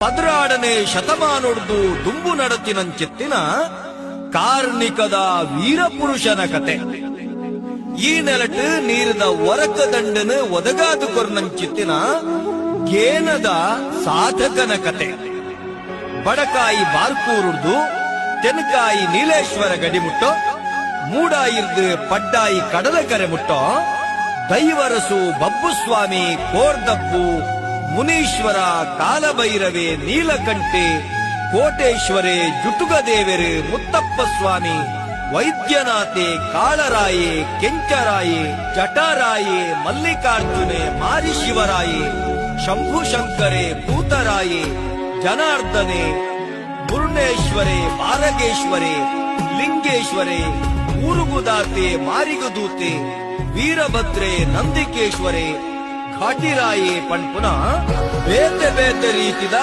ಪದ್ರಾಡನೆ ಶತಮಾನೊಡ್ದು ದುಂಬು ನಡತಿನಂಚೆತ್ತಿನ ಕಾರ್ಣಿಕದ ವೀರಪುರುಷನ ಕತೆ. ಈ ನೆಲಟ್ ನೀರದ ಒರಕ ದಂಡನ ಒದಗಾದು ಕೊರ್ನಂಚಿತ್ತಿನ ಗೇನದ ಸಾಧಕನ ಕತೆ. ಬಡಕಾಯಿ ಬಾರ್ಕೂರುಡ್ದು ತೆನಕಾಯಿ ನೀಲೇಶ್ವರ ಗಡಿಮುಟ್ಟೋ, ಮೂಡಾಯಿರ್ದು ಪಡ್ಡಾಯಿ ಕಡಲಕರೆ ಮುಟ್ಟೋ, ದೈವರಸು ಬಬ್ಬುಸ್ವಾಮಿ ಕೋರ್ದಪ್ಪು ಮುನೀಶ್ವರ ಕಾಲಭೈರವೆ ನೀಲಕಂಠೆ ಕೋಟೇಶ್ವರೆ ಜುಟುಗದೇವೆರೆ ಮುತ್ತಪ್ಪ ಸ್ವಾಮಿ ವೈದ್ಯನಾಥೆ ಕಾಳರಾಯೆ ಕೆಂಚರಾಯೆ ಜಟಾರಾಯೆ ಮಲ್ಲಿಕಾರ್ಜುನೆ ಮಾರಿಶಿವರಾಯೆ ಶಂಭುಶಂಕರೆ ಭೂತರಾಯೆ ಜನಾರ್ದನೆ ಮುರುಣೇಶ್ವರೆ ಬಾರಗೇಶ್ವರೆ ಲಿಂಗೇಶ್ವರೆ ಊರುಗುದಾತೆ ಮಾರಿಗುದೂತೆ ವೀರಭದ್ರೆ ನಂದಿಕೇಶ್ವರೆ ಘಾಟಿರಾಯೆ ಪಣ್ಪುನ ಬೇತೆ ಬೇತೆ ರೀತಿದ